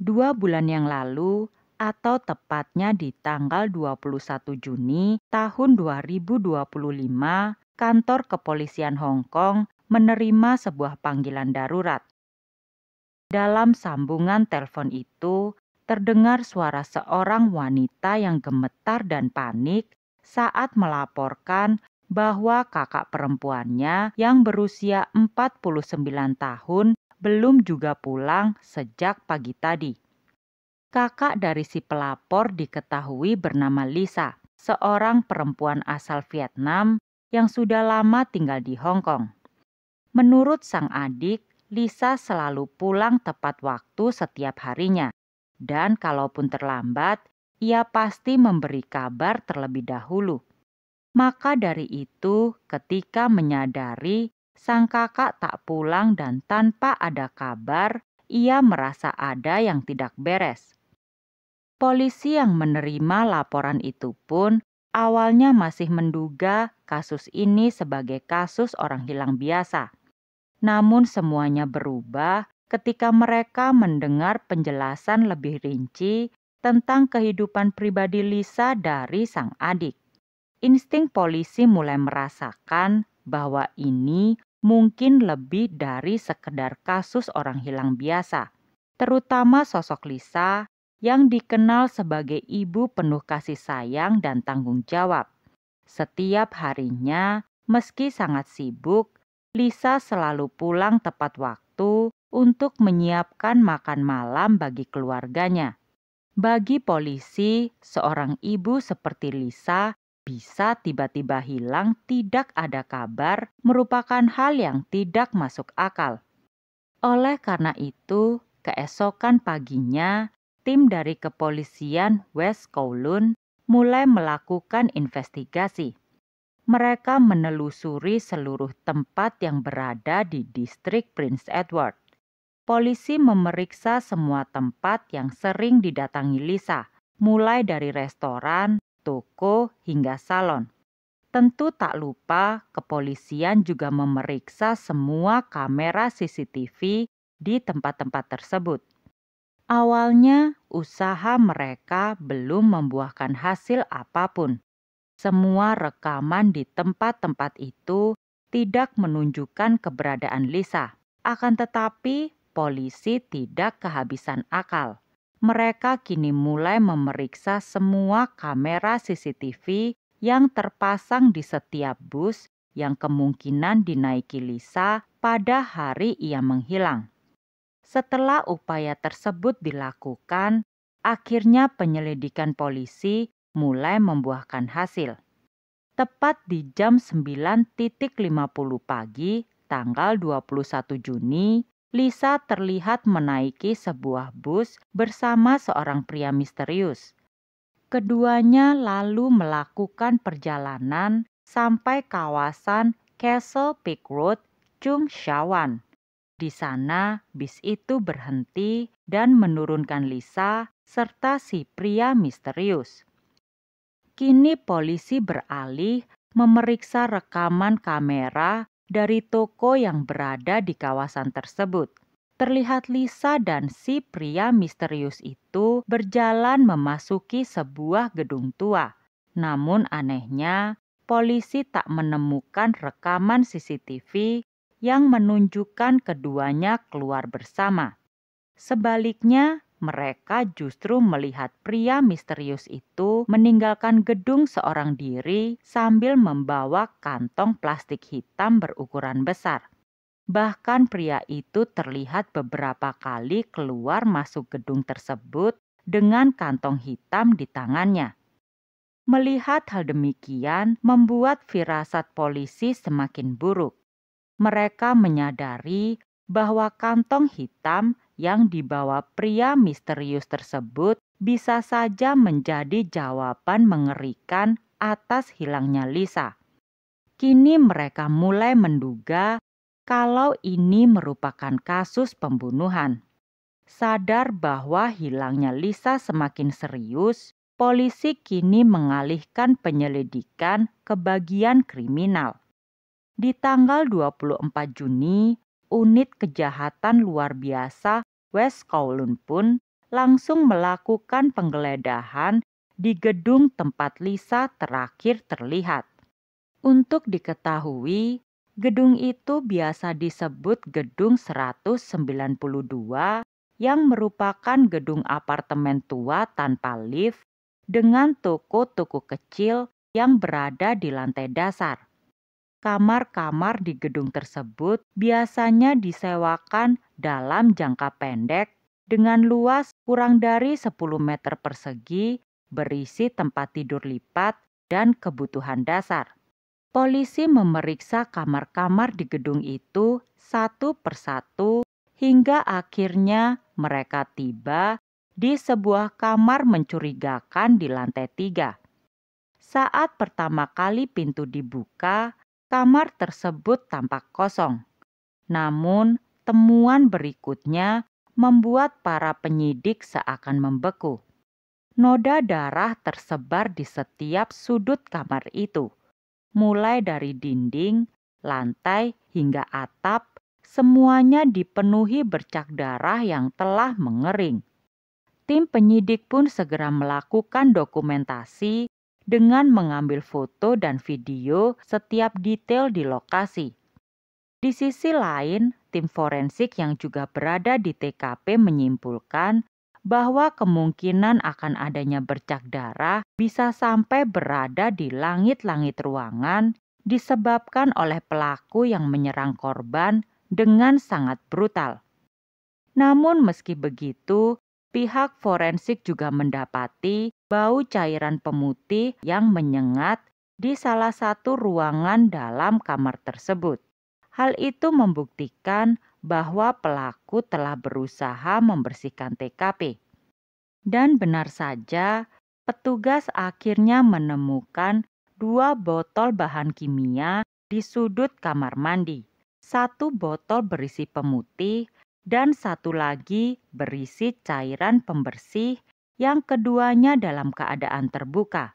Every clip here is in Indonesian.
2 bulan yang lalu, atau tepatnya di tanggal 21 Juni tahun 2025, kantor kepolisian Hong Kong menerima sebuah panggilan darurat. Dalam sambungan telepon itu, terdengar suara seorang wanita yang gemetar dan panik saat melaporkan bahwa kakak perempuannya yang berusia 49 tahun belum juga pulang sejak pagi tadi. Kakak dari si pelapor diketahui bernama Lisa, seorang perempuan asal Vietnam yang sudah lama tinggal di Hong Kong. Menurut sang adik, Lisa selalu pulang tepat waktu setiap harinya. Dan kalaupun terlambat, ia pasti memberi kabar terlebih dahulu. Maka dari itu, ketika menyadari sang kakak tak pulang dan tanpa ada kabar, ia merasa ada yang tidak beres. Polisi yang menerima laporan itu pun awalnya masih menduga kasus ini sebagai kasus orang hilang biasa. Namun semuanya berubah ketika mereka mendengar penjelasan lebih rinci tentang kehidupan pribadi Lisa dari sang adik. Insting polisi mulai merasakan bahwa ini mungkin lebih dari sekedar kasus orang hilang biasa, terutama sosok Lisa yang dikenal sebagai ibu penuh kasih sayang dan tanggung jawab. Setiap harinya, meski sangat sibuk, Lisa selalu pulang tepat waktu untuk menyiapkan makan malam bagi keluarganya. Bagi polisi, seorang ibu seperti Lisa bisa tiba-tiba hilang tidak ada kabar merupakan hal yang tidak masuk akal. Oleh karena itu, keesokan paginya, tim dari kepolisian West Kowloon mulai melakukan investigasi. Mereka menelusuri seluruh tempat yang berada di distrik Prince Edward. Polisi memeriksa semua tempat yang sering didatangi Lisa, mulai dari restoran, toko, hingga salon. Tentu tak lupa, kepolisian juga memeriksa semua kamera CCTV di tempat-tempat tersebut. Awalnya, usaha mereka belum membuahkan hasil apapun. Semua rekaman di tempat-tempat itu tidak menunjukkan keberadaan Lisa. Akan tetapi, polisi tidak kehabisan akal. Mereka kini mulai memeriksa semua kamera CCTV yang terpasang di setiap bus yang kemungkinan dinaiki Lisa pada hari ia menghilang. Setelah upaya tersebut dilakukan, akhirnya penyelidikan polisi mulai membuahkan hasil. Tepat di jam 9.50 pagi, tanggal 21 Juni, Lisa terlihat menaiki sebuah bus bersama seorang pria misterius. Keduanya lalu melakukan perjalanan sampai kawasan Castle Peak Road, Chung Sha Wan. Di sana, bis itu berhenti dan menurunkan Lisa serta si pria misterius. Kini polisi beralih memeriksa rekaman kamera dari toko yang berada di kawasan tersebut. Terlihat Lisa dan si pria misterius itu berjalan memasuki sebuah gedung tua. Namun anehnya, polisi tak menemukan rekaman CCTV yang menunjukkan keduanya keluar bersama. Sebaliknya, mereka justru melihat pria misterius itu meninggalkan gedung seorang diri sambil membawa kantong plastik hitam berukuran besar. Bahkan pria itu terlihat beberapa kali keluar masuk gedung tersebut dengan kantong hitam di tangannya. Melihat hal demikian membuat firasat polisi semakin buruk. Mereka menyadari bahwa kantong hitam yang dibawa pria misterius tersebut bisa saja menjadi jawaban mengerikan atas hilangnya Lisa. Kini mereka mulai menduga kalau ini merupakan kasus pembunuhan. Sadar bahwa hilangnya Lisa semakin serius, polisi kini mengalihkan penyelidikan ke bagian kriminal. Di tanggal 24 Juni, unit kejahatan luar biasa West Kowloon pun langsung melakukan penggeledahan di gedung tempat Lisa terakhir terlihat. Untuk diketahui, gedung itu biasa disebut Gedung 192 yang merupakan gedung apartemen tua tanpa lift dengan toko-toko kecil yang berada di lantai dasar. Kamar-kamar di gedung tersebut biasanya disewakan dalam jangka pendek dengan luas kurang dari 10 meter persegi, berisi tempat tidur lipat dan kebutuhan dasar. Polisi memeriksa kamar-kamar di gedung itu satu persatu hingga akhirnya mereka tiba di sebuah kamar mencurigakan di lantai 3. Saat pertama kali pintu dibuka, kamar tersebut tampak kosong. Namun, temuan berikutnya membuat para penyidik seakan membeku. Noda darah tersebar di setiap sudut kamar itu. Mulai dari dinding, lantai, hingga atap, semuanya dipenuhi bercak darah yang telah mengering. Tim penyidik pun segera melakukan dokumentasi dengan mengambil foto dan video setiap detail di lokasi. Di sisi lain, tim forensik yang juga berada di TKP menyimpulkan bahwa kemungkinan akan adanya bercak darah bisa sampai berada di langit-langit ruangan disebabkan oleh pelaku yang menyerang korban dengan sangat brutal. Namun meski begitu, pihak forensik juga mendapati bau cairan pemutih yang menyengat di salah satu ruangan dalam kamar tersebut. Hal itu membuktikan bahwa pelaku telah berusaha membersihkan TKP. Dan benar saja, petugas akhirnya menemukan 2 botol bahan kimia di sudut kamar mandi. 1 botol berisi pemutih dan 1 lagi berisi cairan pembersih yang keduanya dalam keadaan terbuka.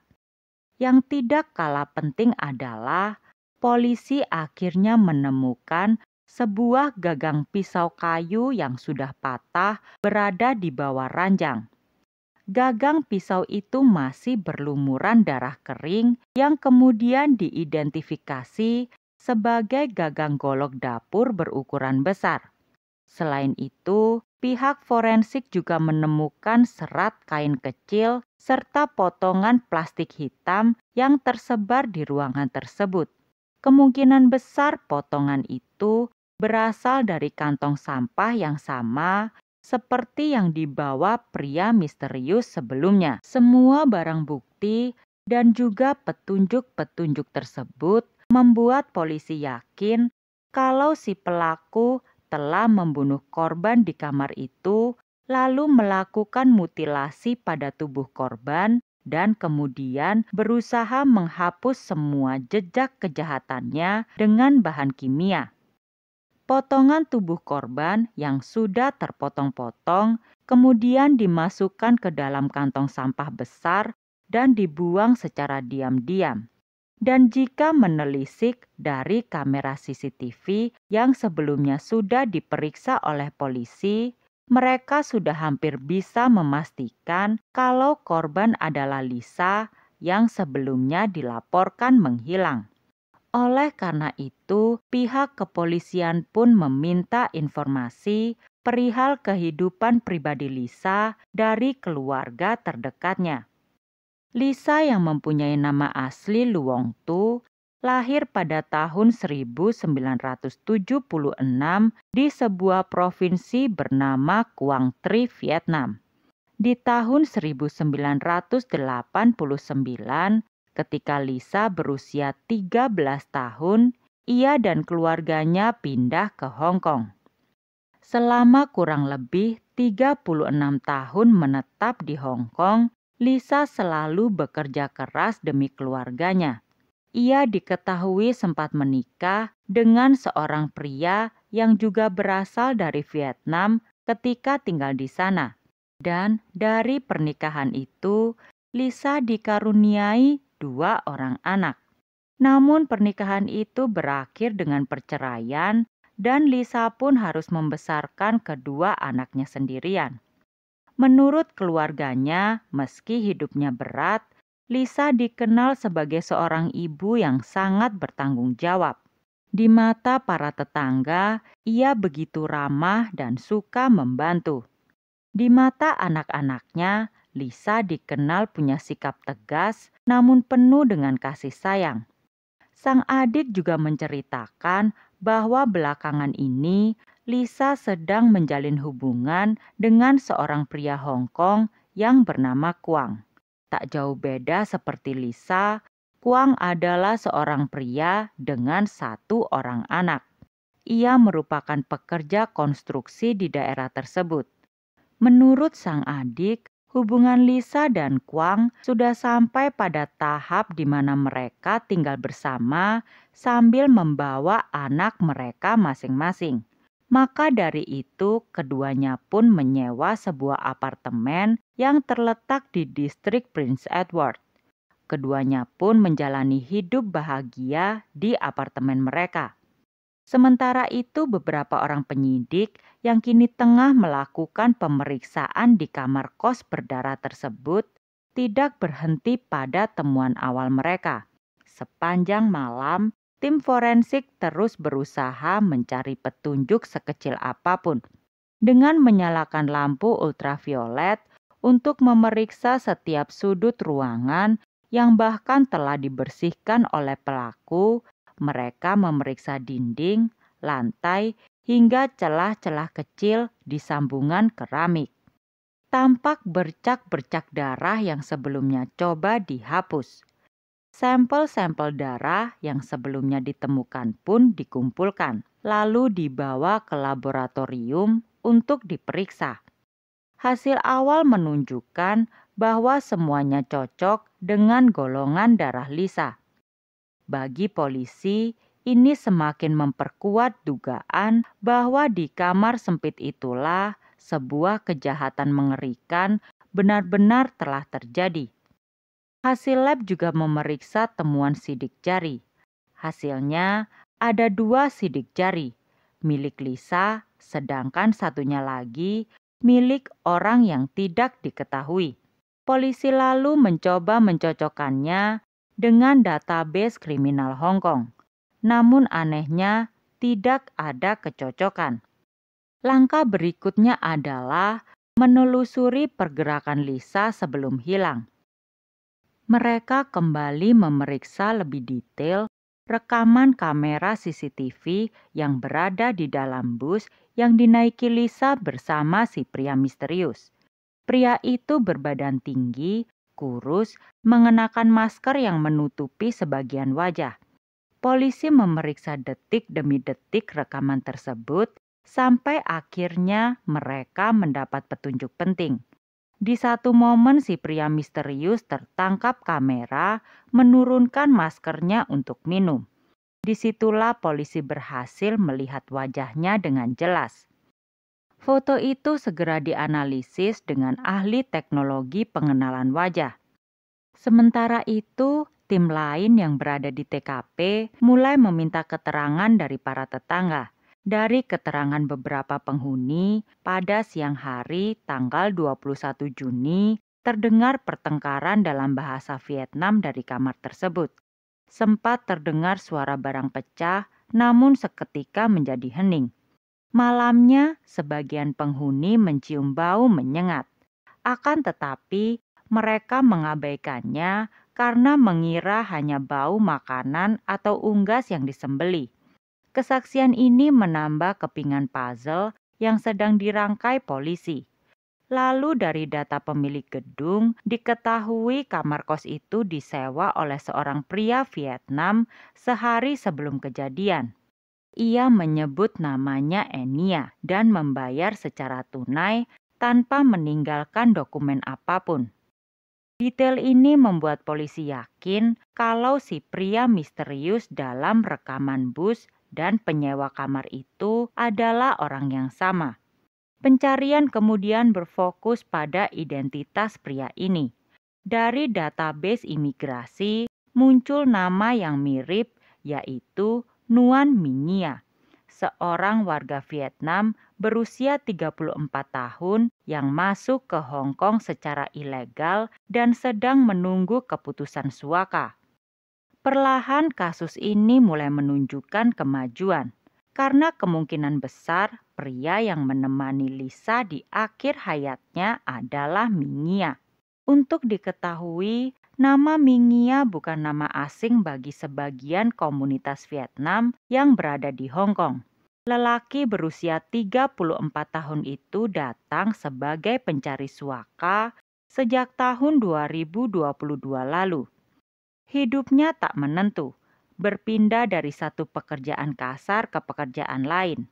Yang tidak kalah penting adalah polisi akhirnya menemukan sebuah gagang pisau kayu yang sudah patah berada di bawah ranjang. Gagang pisau itu masih berlumuran darah kering yang kemudian diidentifikasi sebagai gagang golok dapur berukuran besar. Selain itu, pihak forensik juga menemukan serat kain kecil serta potongan plastik hitam yang tersebar di ruangan tersebut. Kemungkinan besar potongan itu berasal dari kantong sampah yang sama seperti yang dibawa pria misterius sebelumnya. Semua barang bukti dan juga petunjuk-petunjuk tersebut membuat polisi yakin kalau si pelaku telah membunuh korban di kamar itu, lalu melakukan mutilasi pada tubuh korban dan kemudian berusaha menghapus semua jejak kejahatannya dengan bahan kimia. Potongan tubuh korban yang sudah terpotong-potong kemudian dimasukkan ke dalam kantong sampah besar dan dibuang secara diam-diam. Dan jika menelisik dari kamera CCTV yang sebelumnya sudah diperiksa oleh polisi, mereka sudah hampir bisa memastikan kalau korban adalah Lisa yang sebelumnya dilaporkan menghilang. Oleh karena itu, pihak kepolisian pun meminta informasi perihal kehidupan pribadi Lisa dari keluarga terdekatnya. Lisa yang mempunyai nama asli Luong Tu lahir pada tahun 1976 di sebuah provinsi bernama Quang Tri, Vietnam. Di tahun 1989, ketika Lisa berusia 13 tahun, ia dan keluarganya pindah ke Hong Kong. Selama kurang lebih 36 tahun menetap di Hong Kong, Lisa selalu bekerja keras demi keluarganya. Ia diketahui sempat menikah dengan seorang pria yang juga berasal dari Vietnam ketika tinggal di sana. Dan dari pernikahan itu, Lisa dikaruniai 2 orang anak. Namun pernikahan itu berakhir dengan perceraian dan Lisa pun harus membesarkan kedua anaknya sendirian. Menurut keluarganya, meski hidupnya berat, Lisa dikenal sebagai seorang ibu yang sangat bertanggung jawab. Di mata para tetangga, ia begitu ramah dan suka membantu. Di mata anak-anaknya, Lisa dikenal punya sikap tegas namun penuh dengan kasih sayang. Sang adik juga menceritakan bahwa belakangan ini Lisa sedang menjalin hubungan dengan seorang pria Hong Kong yang bernama Kwang. Tak jauh beda seperti Lisa, Kwang adalah seorang pria dengan satu orang anak. Ia merupakan pekerja konstruksi di daerah tersebut. Menurut sang adik, hubungan Lisa dan Kwang sudah sampai pada tahap di mana mereka tinggal bersama sambil membawa anak mereka masing-masing. Maka dari itu, keduanya pun menyewa sebuah apartemen yang terletak di distrik Prince Edward. Keduanya pun menjalani hidup bahagia di apartemen mereka. Sementara itu, beberapa orang penyidik yang kini tengah melakukan pemeriksaan di kamar kos berdarah tersebut tidak berhenti pada temuan awal mereka. Sepanjang malam, tim forensik terus berusaha mencari petunjuk sekecil apapun dengan menyalakan lampu ultraviolet untuk memeriksa setiap sudut ruangan yang bahkan telah dibersihkan oleh pelaku. Mereka memeriksa dinding, lantai, hingga celah-celah kecil di sambungan keramik. Tampak bercak-bercak darah yang sebelumnya coba dihapus. Sampel-sampel darah yang sebelumnya ditemukan pun dikumpulkan, lalu dibawa ke laboratorium untuk diperiksa. Hasil awal menunjukkan bahwa semuanya cocok dengan golongan darah Lisa. Bagi polisi, ini semakin memperkuat dugaan bahwa di kamar sempit itulah sebuah kejahatan mengerikan benar-benar telah terjadi. Hasil lab juga memeriksa temuan sidik jari. Hasilnya ada 2 sidik jari, milik Lisa, sedangkan satunya lagi milik orang yang tidak diketahui. Polisi lalu mencoba mencocokkannya dengan database kriminal Hong Kong. Namun anehnya tidak ada kecocokan. Langkah berikutnya adalah menelusuri pergerakan Lisa sebelum hilang. Mereka kembali memeriksa lebih detail rekaman kamera CCTV yang berada di dalam bus yang dinaiki Lisa bersama si pria misterius. Pria itu berbadan tinggi, kurus, mengenakan masker yang menutupi sebagian wajah. Polisi memeriksa detik demi detik rekaman tersebut sampai akhirnya mereka mendapat petunjuk penting. Di satu momen si pria misterius tertangkap kamera menurunkan maskernya untuk minum. Disitulah polisi berhasil melihat wajahnya dengan jelas. Foto itu segera dianalisis dengan ahli teknologi pengenalan wajah. Sementara itu, tim lain yang berada di TKP mulai meminta keterangan dari para tetangga. Dari keterangan beberapa penghuni, pada siang hari tanggal 21 Juni, terdengar pertengkaran dalam bahasa Vietnam dari kamar tersebut. Sempat terdengar suara barang pecah, namun seketika menjadi hening. Malamnya, sebagian penghuni mencium bau menyengat. Akan tetapi, mereka mengabaikannya karena mengira hanya bau makanan atau unggas yang disembelih. Kesaksian ini menambah kepingan puzzle yang sedang dirangkai polisi. Lalu dari data pemilik gedung, diketahui kamar kos itu disewa oleh seorang pria Vietnam sehari sebelum kejadian. Ia menyebut namanya Enia dan membayar secara tunai tanpa meninggalkan dokumen apapun. Detail ini membuat polisi yakin kalau si pria misterius dalam rekaman bus dan penyewa kamar itu adalah orang yang sama. Pencarian kemudian berfokus pada identitas pria ini. Dari database imigrasi muncul nama yang mirip, yaitu Nuan Mingia, seorang warga Vietnam berusia 34 tahun yang masuk ke Hong Kong secara ilegal dan sedang menunggu keputusan suaka. Perlahan kasus ini mulai menunjukkan kemajuan, karena kemungkinan besar pria yang menemani Lisa di akhir hayatnya adalah Mingia. Untuk diketahui, nama Mingia bukan nama asing bagi sebagian komunitas Vietnam yang berada di Hong Kong. Lelaki berusia 34 tahun itu datang sebagai pencari suaka sejak tahun 2022 lalu. Hidupnya tak menentu, berpindah dari satu pekerjaan kasar ke pekerjaan lain.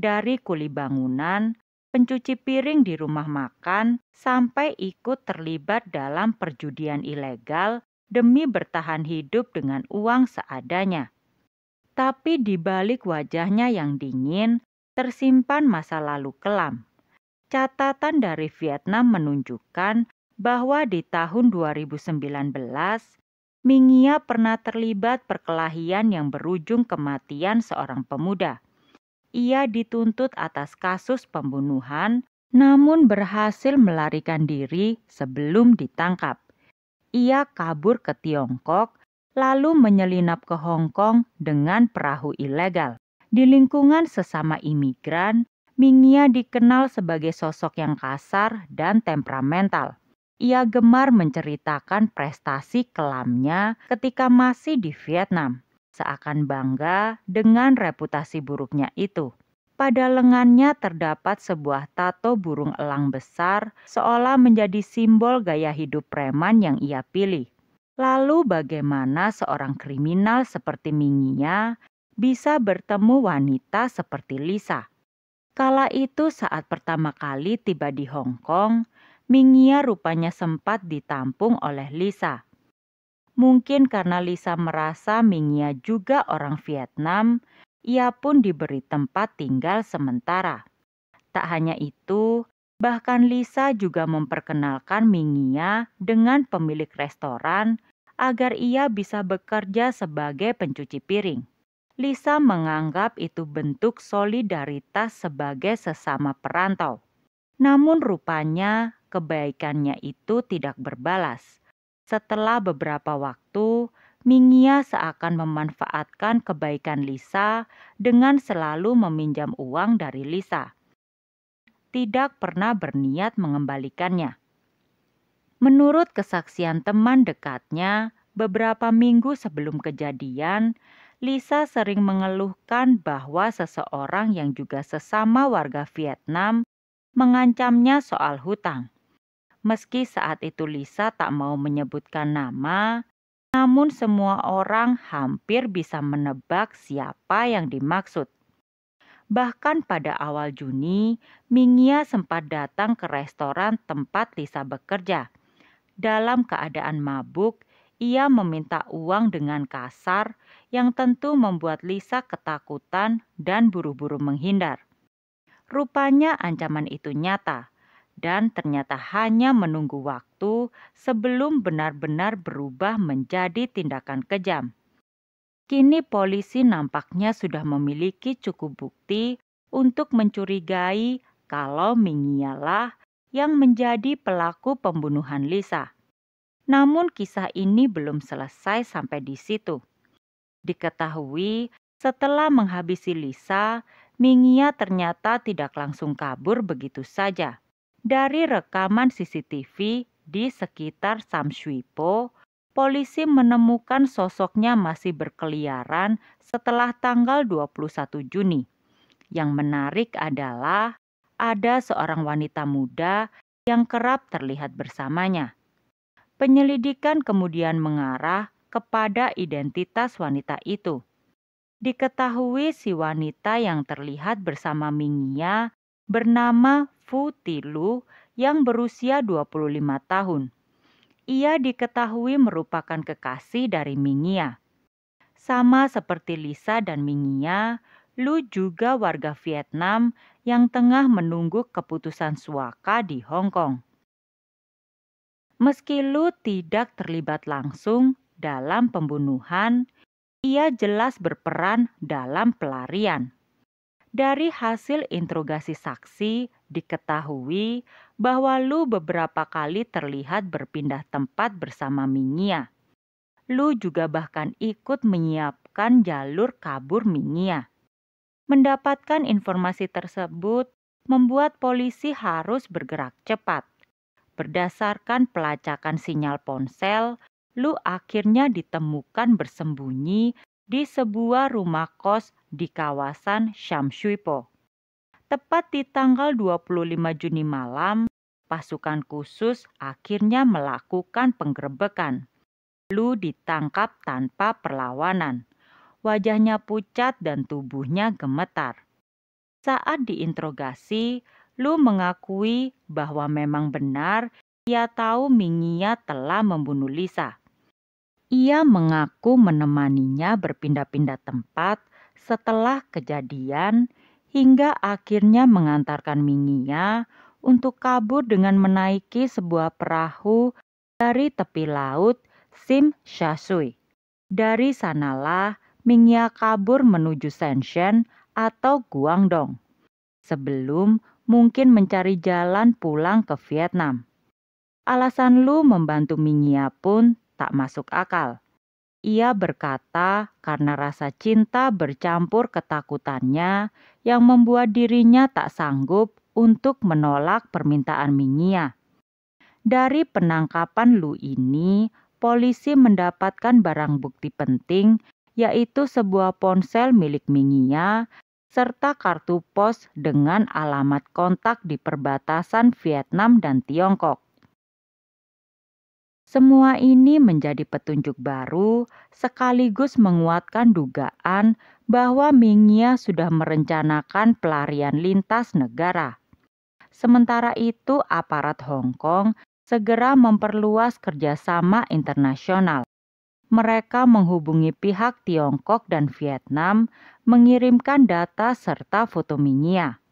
Dari kuli bangunan, pencuci piring di rumah makan, sampai ikut terlibat dalam perjudian ilegal demi bertahan hidup dengan uang seadanya. Tapi di balik wajahnya yang dingin, tersimpan masa lalu kelam. Catatan dari Vietnam menunjukkan bahwa di tahun 2019, Mingia pernah terlibat perkelahian yang berujung kematian seorang pemuda. Ia dituntut atas kasus pembunuhan, namun berhasil melarikan diri sebelum ditangkap. Ia kabur ke Tiongkok, lalu menyelinap ke Hong Kong dengan perahu ilegal. Di lingkungan sesama imigran, Mingia dikenal sebagai sosok yang kasar dan temperamental. Ia gemar menceritakan prestasi kelamnya ketika masih di Vietnam, seakan bangga dengan reputasi buruknya itu. Pada lengannya terdapat sebuah tato burung elang besar, seolah menjadi simbol gaya hidup preman yang ia pilih. Lalu bagaimana seorang kriminal seperti Mingia bisa bertemu wanita seperti Lisa? Kala itu saat pertama kali tiba di Hong Kong, Mingia rupanya sempat ditampung oleh Lisa. Mungkin karena Lisa merasa Mingia juga orang Vietnam, ia pun diberi tempat tinggal sementara. Tak hanya itu, bahkan Lisa juga memperkenalkan Mingia dengan pemilik restoran agar ia bisa bekerja sebagai pencuci piring. Lisa menganggap itu bentuk solidaritas sebagai sesama perantau. Namun rupanya kebaikannya itu tidak berbalas. Setelah beberapa waktu, Mingia seakan memanfaatkan kebaikan Lisa dengan selalu meminjam uang dari Lisa. Tidak pernah berniat mengembalikannya. Menurut kesaksian teman dekatnya, beberapa minggu sebelum kejadian, Lisa sering mengeluhkan bahwa seseorang yang juga sesama warga Vietnam mengancamnya soal hutang. Meski saat itu Lisa tak mau menyebutkan nama, namun semua orang hampir bisa menebak siapa yang dimaksud. Bahkan pada awal Juni, Mingia sempat datang ke restoran tempat Lisa bekerja. Dalam keadaan mabuk, ia meminta uang dengan kasar yang tentu membuat Lisa ketakutan dan buru-buru menghindar. Rupanya ancaman itu nyata dan ternyata hanya menunggu waktu sebelum benar-benar berubah menjadi tindakan kejam. Kini polisi nampaknya sudah memiliki cukup bukti untuk mencurigai kalau Mingialah yang menjadi pelaku pembunuhan Lisa. Namun kisah ini belum selesai sampai di situ. Diketahui setelah menghabisi Lisa, Mingia ternyata tidak langsung kabur begitu saja. Dari rekaman CCTV di sekitar Sam Shui Po, polisi menemukan sosoknya masih berkeliaran setelah tanggal 21 Juni. Yang menarik adalah ada seorang wanita muda yang kerap terlihat bersamanya. Penyelidikan kemudian mengarah kepada identitas wanita itu. Diketahui si wanita yang terlihat bersama Mingia bernama Fu Tilu yang berusia 25 tahun. Ia diketahui merupakan kekasih dari Mingia. Sama seperti Lisa dan Mingia, Lu juga warga Vietnam yang tengah menunggu keputusan suaka di Hong Kong. Meski Lu tidak terlibat langsung dalam pembunuhan, ia jelas berperan dalam pelarian. Dari hasil interogasi saksi, diketahui bahwa Lu beberapa kali terlihat berpindah tempat bersama Mingia. Lu juga bahkan ikut menyiapkan jalur kabur Mingia. Mendapatkan informasi tersebut membuat polisi harus bergerak cepat. Berdasarkan pelacakan sinyal ponsel, Lu akhirnya ditemukan bersembunyi di sebuah rumah kos di kawasan Shamshuipo. Tepat di tanggal 25 Juni malam, pasukan khusus akhirnya melakukan penggerebekan. Lu ditangkap tanpa perlawanan. Wajahnya pucat dan tubuhnya gemetar. Saat diinterogasi, Lu mengakui bahwa memang benar ia tahu Mingia telah membunuh Lisa. Ia mengaku menemaninya berpindah-pindah tempat setelah kejadian hingga akhirnya mengantarkan Mingia untuk kabur dengan menaiki sebuah perahu dari tepi laut Sim Shasui. Dari sanalah Mingia kabur menuju Shenzhen atau Guangdong sebelum mungkin mencari jalan pulang ke Vietnam. Alasan Lu membantu Mingia pun tak masuk akal. Ia berkata karena rasa cinta bercampur ketakutannya yang membuat dirinya tak sanggup untuk menolak permintaan Mingia. Dari penangkapan Lu ini, polisi mendapatkan barang bukti penting yaitu sebuah ponsel milik Mingia serta kartu pos dengan alamat kontak di perbatasan Vietnam dan Tiongkok. Semua ini menjadi petunjuk baru sekaligus menguatkan dugaan bahwa Mingia sudah merencanakan pelarian lintas negara. Sementara itu, aparat Hong Kong segera memperluas kerjasama internasional. Mereka menghubungi pihak Tiongkok dan Vietnam, mengirimkan data serta foto Mingia.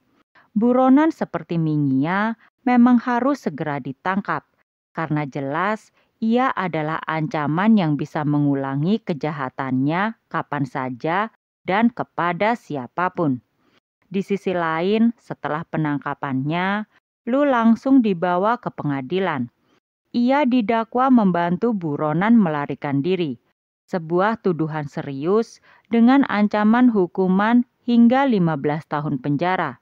Buronan seperti Mingia memang harus segera ditangkap, karena jelas ia adalah ancaman yang bisa mengulangi kejahatannya kapan saja dan kepada siapapun. Di sisi lain, setelah penangkapannya, Lu langsung dibawa ke pengadilan. Ia didakwa membantu buronan melarikan diri, sebuah tuduhan serius dengan ancaman hukuman hingga 15 tahun penjara.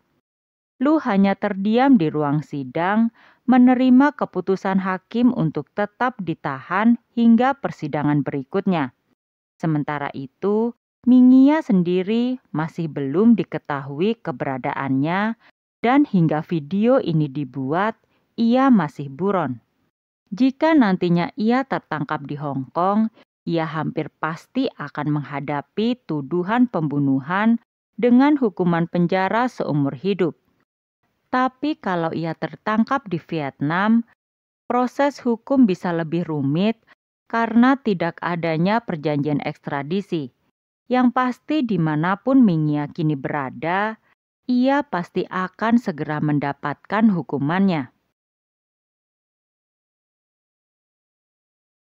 Lu hanya terdiam di ruang sidang, menerima keputusan hakim untuk tetap ditahan hingga persidangan berikutnya. Sementara itu, Mingia sendiri masih belum diketahui keberadaannya dan hingga video ini dibuat, ia masih buron. Jika nantinya ia tertangkap di Hong Kong, ia hampir pasti akan menghadapi tuduhan pembunuhan dengan hukuman penjara seumur hidup. Tapi kalau ia tertangkap di Vietnam, proses hukum bisa lebih rumit karena tidak adanya perjanjian ekstradisi. Yang pasti dimanapun Mingia kini berada, ia pasti akan segera mendapatkan hukumannya.